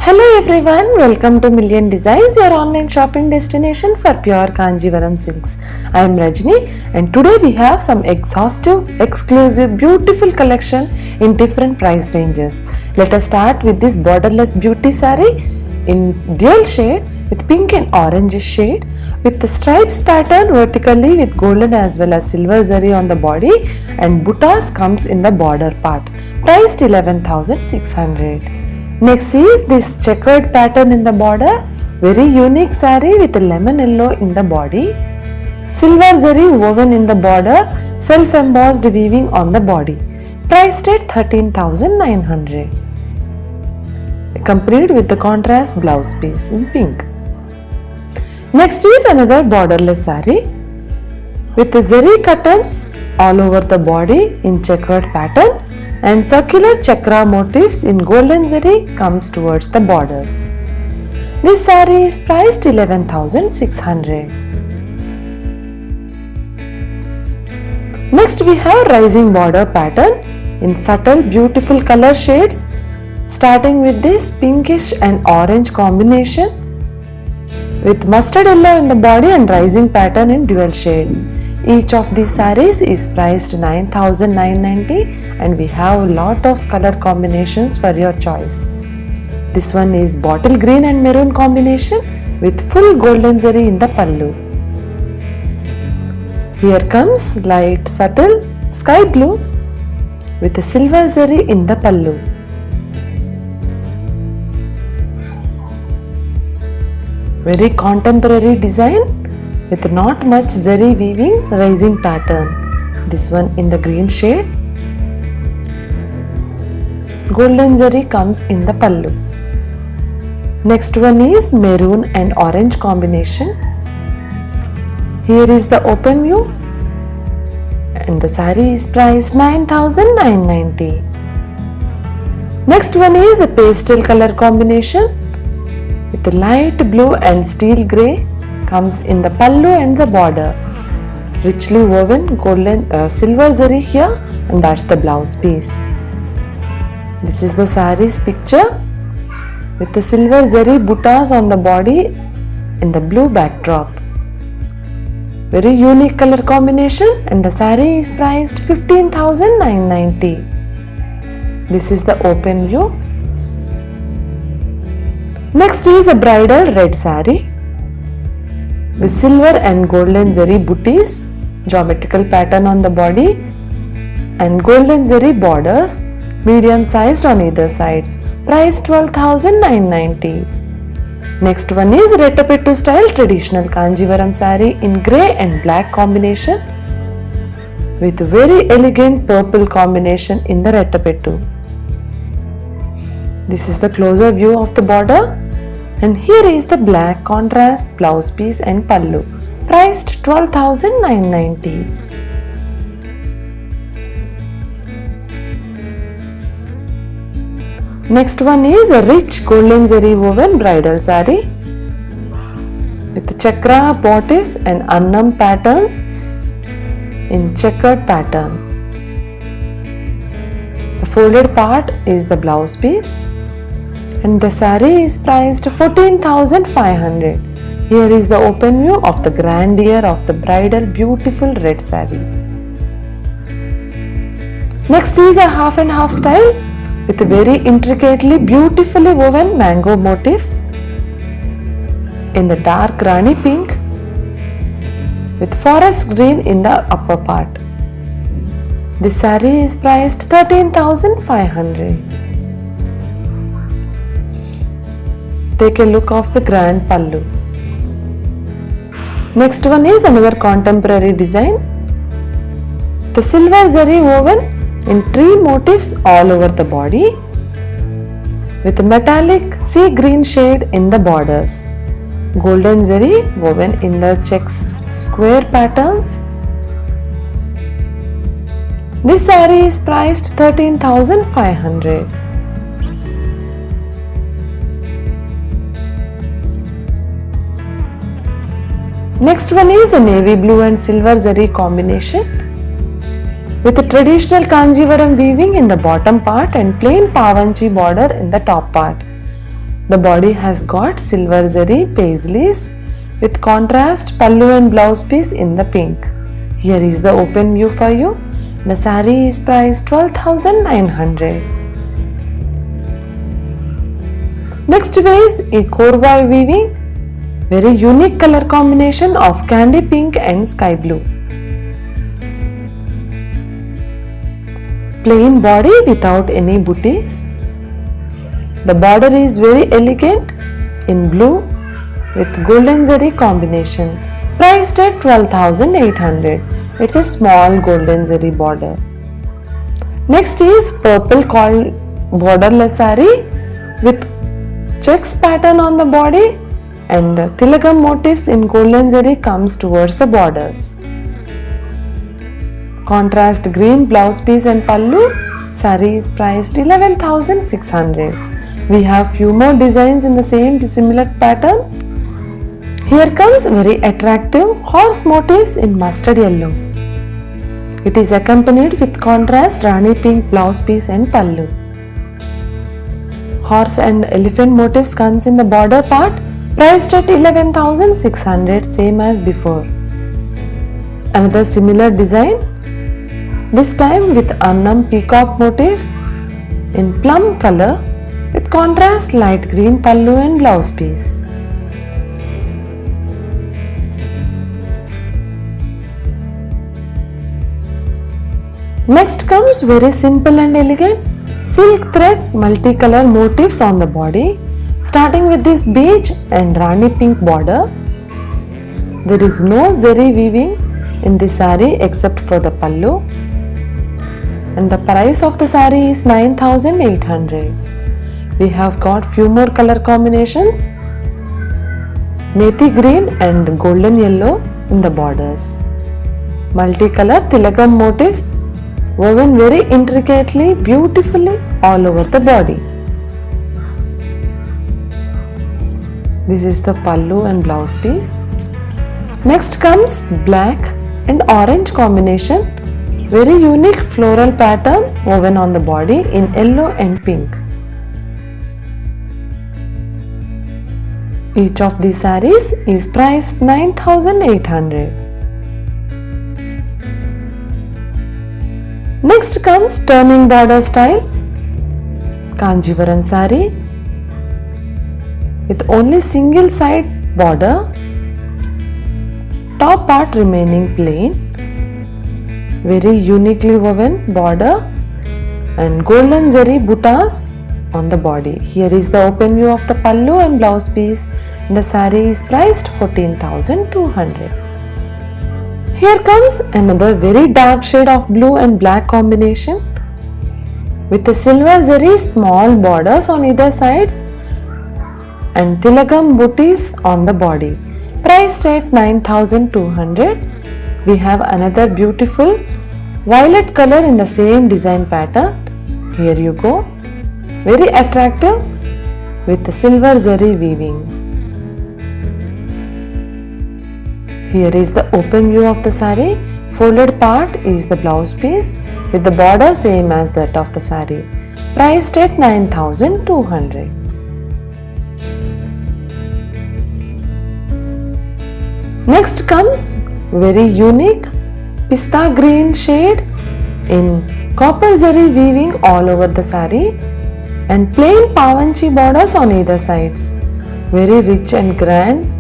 Hello everyone, welcome to Million Designs, your online shopping destination for pure Kanjivaram silks. I am Rajni and today we have some exhaustive, exclusive, beautiful collection in different price ranges. Let us start with this borderless beauty saree in dual shade with pink and orange shade with the stripes pattern vertically with golden as well as silver zari on the body and buttas comes in the border part. Priced 11,600. Next is this checkered pattern in the border, very unique saree with lemon yellow in the body, silver zari woven in the border, self-embossed weaving on the body, priced at 13,900. Accompanied with the contrast blouse piece in pink. Next is another borderless saree with the zari cuttings all over the body in checkered pattern and circular chakra motifs in golden zari comes towards the borders. This saree is priced 11,600. Next we have rising border pattern in subtle beautiful color shades starting with this pinkish and orange combination with mustard yellow in the body and rising pattern in dual shade. Each of these sarees is priced 9,990 and we have a lot of color combinations for your choice. This one is bottle green and maroon combination with full golden zari in the pallu. Here comes light subtle sky blue with a silver zari in the pallu. Very contemporary design with not much zari weaving rising pattern. This one in the green shade. Golden zari comes in the pallu. Next one is maroon and orange combination. Here is the open view and the saree is priced 9,990. Next one is a pastel color combination with the light blue and steel grey comes in the pallu and the border. Richly woven golden silver zari here and that's the blouse piece. This is the saree's picture with the silver zari buttas on the body in the blue backdrop. Very unique color combination and the saree is priced 15,990. This is the open view. Next is a bridal red saree with silver and golden zari booties, geometrical pattern on the body and golden zari borders, medium sized on either sides, price 12,990. Next one is Rettapettu style traditional Kanjivaram saree in grey and black combination with very elegant purple combination in the Rettapettu. This is the closer view of the border. And here is the black contrast blouse piece and pallu, priced 12,990. Next one is a rich golden zari woven bridal saree with the chakra motifs and annam patterns in checkered pattern. The folded part is the blouse piece. And the saree is priced 14,500. Here is the open view of the grandeur of the bridal beautiful red saree. Next is a half and half style with very intricately beautifully woven mango motifs in the dark rani pink with forest green in the upper part. This saree is priced 13,500. Take a look of the grand pallu. Next one is another contemporary design. The silver zari woven in tree motifs all over the body with a metallic sea green shade in the borders. Golden zari woven in the checks square patterns. This saree is priced 13,500. Next one is a navy blue and silver zari combination with a traditional Kanjivaram weaving in the bottom part and plain Pavanchi border in the top part. The body has got silver zari paisleys with contrast pallu and blouse piece in the pink. Here is the open view for you. The saree is priced 12,900. Next is a korvai weaving. Very unique color combination of candy pink and sky blue. Plain body without any booties. The border is very elegant in blue with golden zari combination. Priced at 12,800. It's a small golden zari border. Next is purple called borderless saree with checks pattern on the body and tilagam motifs in golden zari comes towards the borders. Contrast green blouse piece and pallu. Saree is priced 11,600. We have few more designs in the same similar pattern. Here comes very attractive horse motifs in mustard yellow. It is accompanied with contrast Rani pink blouse piece and pallu. Horse and elephant motifs comes in the border part, priced at 11,600, same as before. Another similar design, this time with Annam peacock motifs in plum color with contrast light green pallu and blouse piece. Next comes very simple and elegant silk thread multicolor motifs on the body, starting with this beige and Rani pink border. There is no zari weaving in this saree except for the pallu, and the price of the saree is 9,800. We have got few more color combinations, methi green and golden yellow in the borders. Multicolor tilagam motifs woven very intricately, beautifully all over the body. This is the pallu and blouse piece. Next comes black and orange combination, very unique floral pattern woven on the body in yellow and pink. Each of these sarees is priced 9,800. Next comes turning border style Kanjivaram saree with only single side border, top part remaining plain, very uniquely woven border and golden zari buttas on the body. Here is the open view of the pallu and blouse piece. The saree is priced 14,200. Here comes another very dark shade of blue and black combination with a silver zari small borders on either sides and tilagam booties on the body. Priced at 9,200. We have another beautiful violet color in the same design pattern. Here you go. Very attractive with the silver zari weaving. Here is the open view of the saree. Folded part is the blouse piece with the border same as that of the saree. Priced at 9,200. Next comes very unique pista green shade in copper zari weaving all over the saree and plain pavanchi borders on either sides. Very rich and grand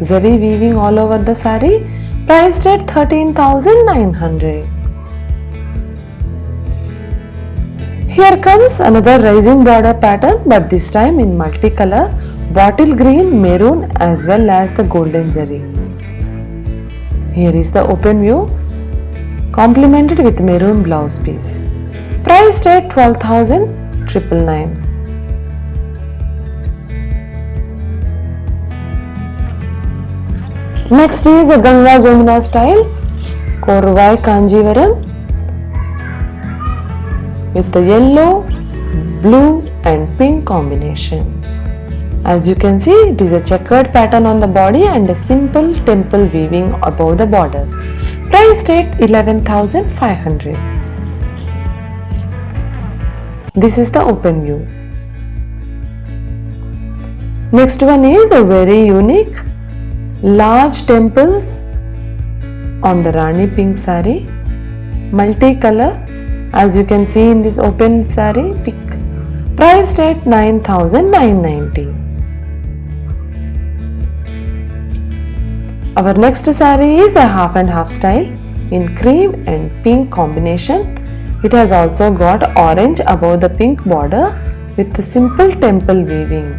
zari weaving all over the saree, priced at 13,900. Here comes another rising border pattern, but this time in multicolor bottle green, maroon as well as the golden zari. Here is the open view complemented with maroon blouse piece. Priced at 12,999. Next is a Ganga Jamuna style Korvai Kanjivaram with the yellow, blue and pink combination. As you can see, it is a checkered pattern on the body and a simple temple weaving above the borders. Priced at 11,500. This is the open view. Next one is a very unique large temples on the Rani pink saree, multicolor, as you can see in this open saree pic, priced at 9,990. Our next saree is a half and half style in cream and pink combination. It has also got orange above the pink border with the simple temple weaving.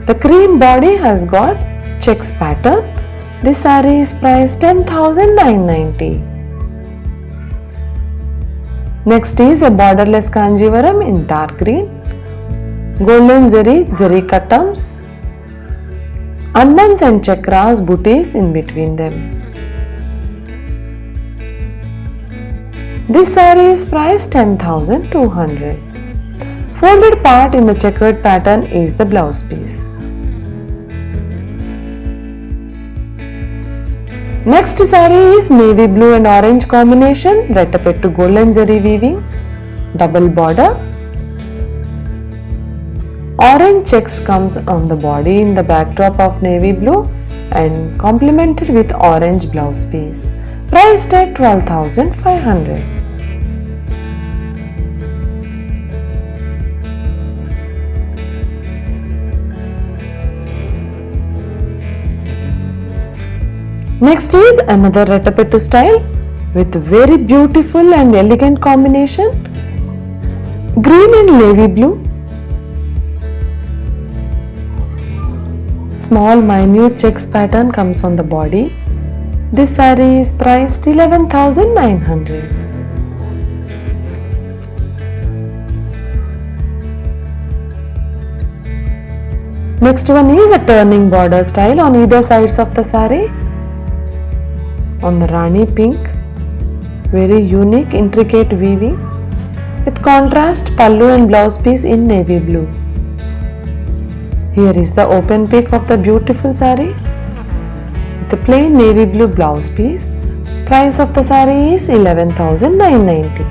The cream body has got checks pattern. This saree is priced 10,990. Next is a borderless Kanjivaram in dark green, golden zari cuttums, Anmans and chakras booties in between them. This saree is priced 10,200. Folded part in the checkered pattern is the blouse piece. Next saree is navy blue and orange combination, rettapettu golden zari weaving, double border. Orange checks comes on the body in the backdrop of navy blue and complemented with orange blouse piece, priced at 12,500. Next is another rettapettu style with very beautiful and elegant combination, green and navy blue. Small minute checks pattern comes on the body. This saree is priced 11,900. Next one is a turning border style on either sides of the saree. On the Rani pink, very unique intricate weaving with contrast pallu and blouse piece in navy blue. Here is the open pic of the beautiful saree with the plain navy blue blouse piece. Price of the saree is 11,990.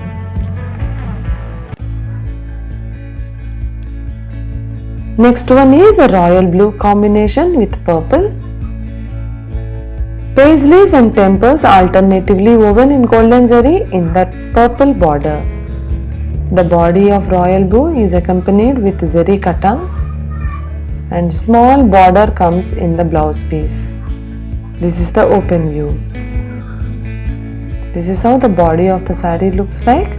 Next one is a royal blue combination with purple. Paisleys and temples alternatively woven in golden zari in that purple border. The body of royal blue is accompanied with zari cuttings and small border comes in the blouse piece. This is the open view. This is how the body of the saree looks like.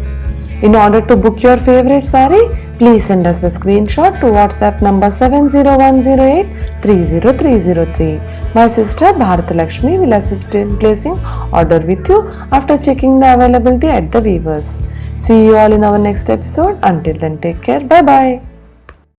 In order to book your favorite saree, please send us the screenshot to WhatsApp number 70108-30303. My sister Bharat Lakshmi will assist in placing order with you after checking the availability at the weavers. See you all in our next episode. Until then, take care. Bye bye.